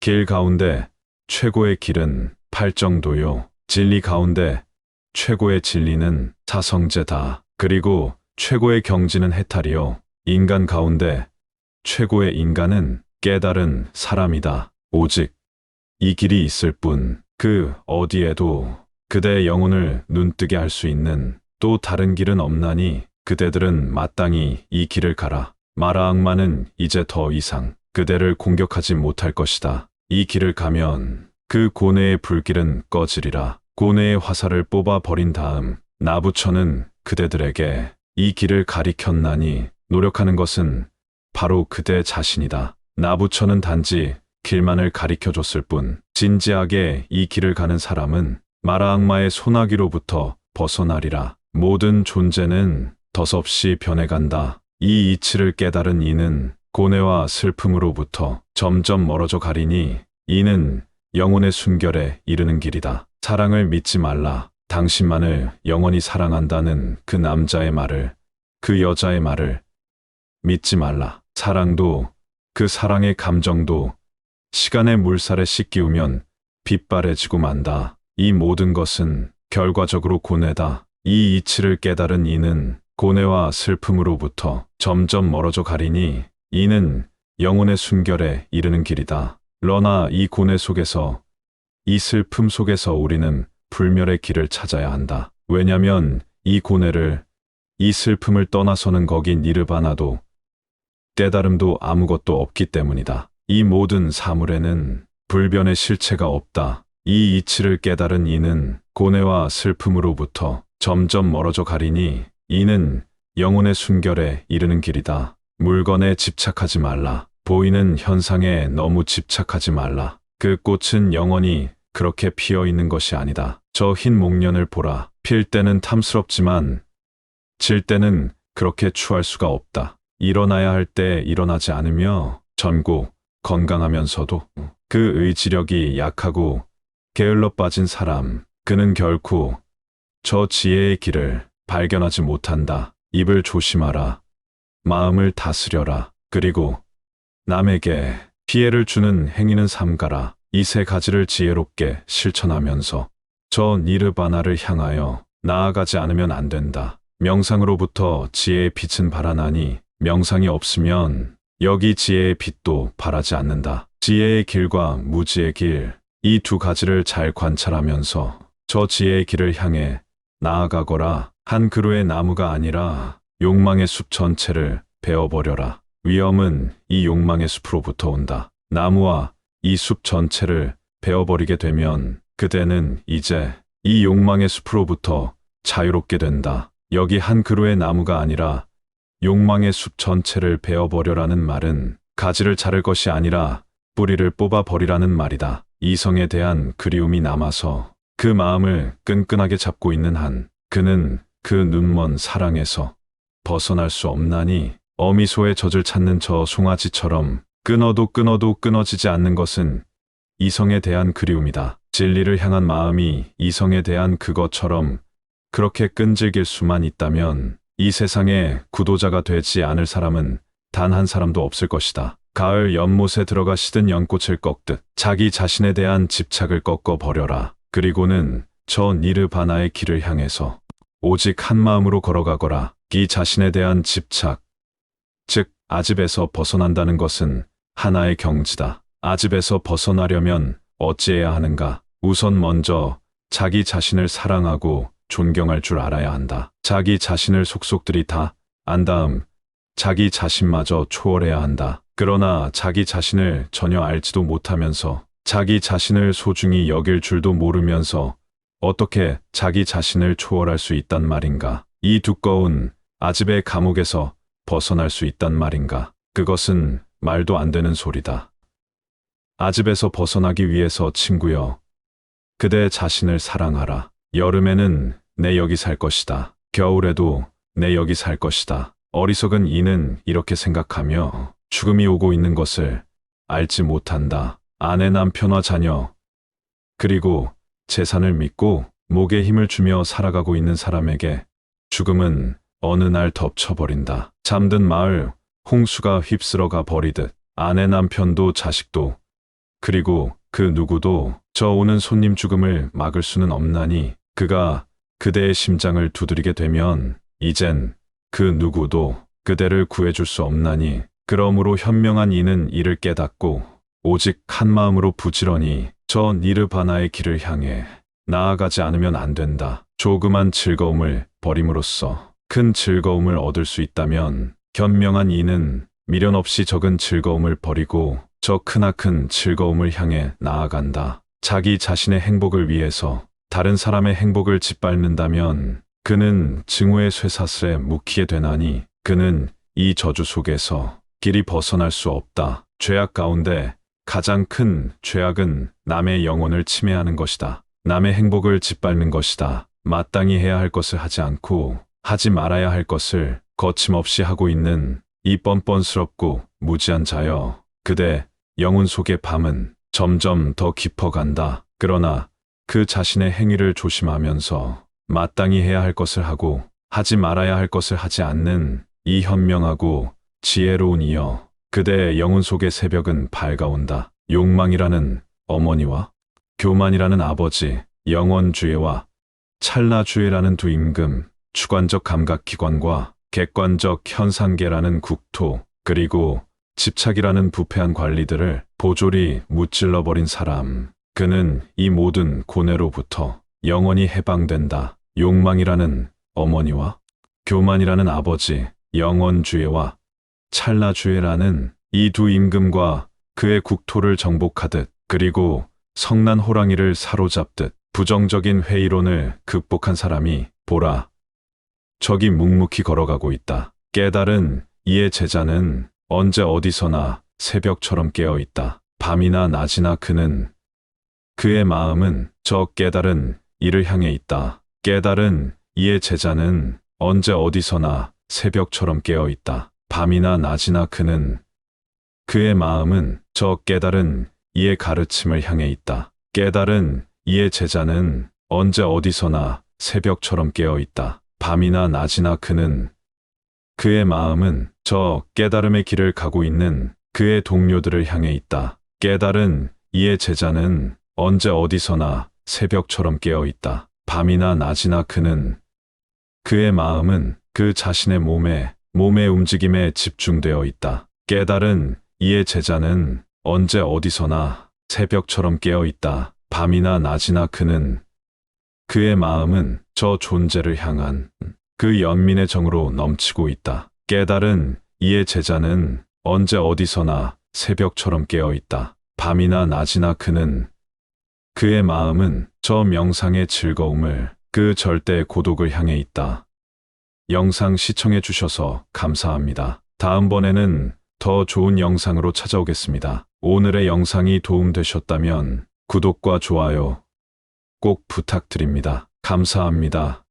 길 가운데 최고의 길은 팔정도요. 진리 가운데 최고의 진리는 사성제다. 그리고 최고의 경지는 해탈이요. 인간 가운데 최고의 인간은 깨달은 사람이다. 오직 이 길이 있을 뿐, 그 어디에도 그대의 영혼을 눈뜨게 할 수 있는 또 다른 길은 없나니 그대들은 마땅히 이 길을 가라. 마라 악마는 이제 더 이상 그대를 공격하지 못할 것이다. 이 길을 가면 그 고뇌의 불길은 꺼지리라. 고뇌의 화살을 뽑아 버린 다음 나부처는 그대들에게 이 길을 가리켰나니 노력하는 것은 바로 그대 자신이다. 나부처는 단지 길만을 가리켜줬을 뿐, 진지하게 이 길을 가는 사람은 마라 악마의 소나기로부터 벗어나리라. 모든 존재는 덧없이 변해간다. 이 이치를 깨달은 이는 고뇌와 슬픔으로부터 점점 멀어져 가리니 이는 영혼의 순결에 이르는 길이다. 사랑을 믿지 말라. 당신만을 영원히 사랑한다는 그 남자의 말을, 그 여자의 말을 믿지 말라. 사랑도, 그 사랑의 감정도 시간의 물살에 씻기우면 빛바래지고 만다. 이 모든 것은 결과적으로 고뇌다. 이 이치를 깨달은 이는 고뇌와 슬픔으로부터 점점 멀어져 가리니 이는 영혼의 순결에 이르는 길이다. 러나 이 고뇌 속에서, 이 슬픔 속에서 우리는 불멸의 길을 찾아야 한다. 왜냐면 이 고뇌를, 이 슬픔을 떠나서는 거기 니르바나도 깨달음도 아무것도 없기 때문이다. 이 모든 사물에는 불변의 실체가 없다. 이 이치를 깨달은 이는 고뇌와 슬픔으로부터 점점 멀어져 가리니 이는 영혼의 순결에 이르는 길이다. 물건에 집착하지 말라. 보이는 현상에 너무 집착하지 말라. 그 꽃은 영원히 그렇게 피어 있는 것이 아니다. 저 흰 목련을 보라. 필 때는 탐스럽지만 질 때는 그렇게 추할 수가 없다. 일어나야 할 때 일어나지 않으며 젊고 건강하면서도 그 의지력이 약하고 게을러 빠진 사람, 그는 결코 저 지혜의 길을 발견하지 못한다. 입을 조심하라. 마음을 다스려라. 그리고 남에게 피해를 주는 행위는 삼가라. 이 세 가지를 지혜롭게 실천하면서 저 니르바나를 향하여 나아가지 않으면 안 된다. 명상으로부터 지혜의 빛은 발하나니 명상이 없으면 여기 지혜의 빛도 발하지 않는다. 지혜의 길과 무지의 길, 이 두 가지를 잘 관찰하면서 저 지혜의 길을 향해 나아가거라. 한 그루의 나무가 아니라 욕망의 숲 전체를 베어버려라. 위험은 이 욕망의 숲으로부터 온다. 나무와 이 숲 전체를 베어버리게 되면 그대는 이제 이 욕망의 숲으로부터 자유롭게 된다. 여기 한 그루의 나무가 아니라 욕망의 숲 전체를 베어버려라는 말은 가지를 자를 것이 아니라 뿌리를 뽑아버리라는 말이다. 이성에 대한 그리움이 남아서 그 마음을 끈끈하게 잡고 있는 한 그는 그 눈먼 사랑에서 벗어날 수 없나니 어미소의 젖을 찾는 저 송아지처럼 끊어도 끊어지지 않는 것은 이성에 대한 그리움이다. 진리를 향한 마음이 이성에 대한 그것처럼 그렇게 끈질길 수만 있다면 이 세상에 구도자가 되지 않을 사람은 단 한 사람도 없을 것이다. 가을 연못에 들어가 시든 연꽃을 꺾듯 자기 자신에 대한 집착을 꺾어 버려라. 그리고는 저 니르바나의 길을 향해서 오직 한 마음으로 걸어가거라. 이 자신에 대한 집착, 즉 아집에서 벗어난다는 것은 하나의 경지다. 아집에서 벗어나려면 어찌해야 하는가? 우선 먼저 자기 자신을 사랑하고 존경할 줄 알아야 한다. 자기 자신을 속속들이 다 안 다음 자기 자신마저 초월해야 한다. 그러나 자기 자신을 전혀 알지도 못하면서 자기 자신을 소중히 여길 줄도 모르면서 어떻게 자기 자신을 초월할 수 있단 말인가? 이 두꺼운 아집의 감옥에서 벗어날 수 있단 말인가? 그것은 말도 안 되는 소리다. 아집에서 벗어나기 위해서 친구여, 그대 자신을 사랑하라. 여름에는 내 여기 살 것이다. 겨울에도 내 여기 살 것이다. 어리석은 이는 이렇게 생각하며 죽음이 오고 있는 것을 알지 못한다. 아내, 남편과 자녀, 그리고 재산을 믿고 목에 힘을 주며 살아가고 있는 사람에게 죽음은 어느 날 덮쳐버린다. 잠든 마을 홍수가 휩쓸어가 버리듯 아내, 남편도 자식도 그리고 그 누구도 저 오는 손님 죽음을 막을 수는 없나니 그가 그대의 심장을 두드리게 되면 이젠 그 누구도 그대를 구해줄 수 없나니 그러므로 현명한 이는 이를 깨닫고 오직 한 마음으로 부지런히 저 니르바나의 길을 향해 나아가지 않으면 안 된다. 조그만 즐거움을 버림으로써 큰 즐거움을 얻을 수 있다면 현명한 이는 미련 없이 적은 즐거움을 버리고 저 크나큰 즐거움을 향해 나아간다. 자기 자신의 행복을 위해서 다른 사람의 행복을 짓밟는다면 그는 증오의 쇠사슬에 묵히게 되나니 그는 이 저주 속에서 길이 벗어날 수 없다. 죄악 가운데 가장 큰 죄악은 남의 영혼을 침해하는 것이다. 남의 행복을 짓밟는 것이다. 마땅히 해야 할 것을 하지 않고 하지 말아야 할 것을 거침없이 하고 있는 이 뻔뻔스럽고 무지한 자여, 그대 영혼 속의 밤은 점점 더 깊어간다. 그러나 그 자신의 행위를 조심하면서 마땅히 해야 할 것을 하고 하지 말아야 할 것을 하지 않는 이 현명하고 지혜로운 이여, 그대의 영혼 속의 새벽은 밝아온다. 욕망이라는 어머니와 교만이라는 아버지, 영원주의와 찰나주의라는 두 임금, 주관적 감각기관과 객관적 현상계라는 국토, 그리고 집착이라는 부패한 관리들을 보졸이 무찔러버린 사람, 그는 이 모든 고뇌로부터 영원히 해방된다. 욕망이라는 어머니와 교만이라는 아버지, 영원주의와 찰나주의라는 이 두 임금과 그의 국토를 정복하듯, 그리고 성난 호랑이를 사로잡듯 부정적인 회의론을 극복한 사람이 보라, 저기 묵묵히 걸어가고 있다. 깨달은 이의 제자는 언제 어디서나 새벽처럼 깨어 있다. 밤이나 낮이나 그의 마음은 저 깨달은 이를 향해 있다. 깨달은 이의 제자는 언제 어디서나 새벽처럼 깨어 있다. 밤이나 낮이나 그의 마음은 저 깨달은 이의 가르침을 향해 있다. 깨달은 이의 제자는 언제 어디서나 새벽처럼 깨어 있다. 밤이나 낮이나 그의 마음은 저 깨달음의 길을 가고 있는 그의 동료들을 향해 있다. 깨달은 이의 제자는 언제 어디서나 새벽처럼 깨어 있다. 밤이나 낮이나 그의 마음은 그 자신의 몸의 움직임에 집중되어 있다. 깨달은 이의 제자는 언제 어디서나 새벽처럼 깨어 있다. 밤이나 낮이나 그의 마음은 저 존재를 향한 그 연민의 정으로 넘치고 있다. 깨달은 이의 제자는 언제 어디서나 새벽처럼 깨어 있다. 밤이나 낮이나 그의 마음은 저 명상의 즐거움을, 그 절대의 고독을 향해 있다. 영상 시청해 주셔서 감사합니다. 다음번에는 더 좋은 영상으로 찾아오겠습니다. 오늘의 영상이 도움되셨다면 구독과 좋아요 꼭 부탁드립니다. 감사합니다.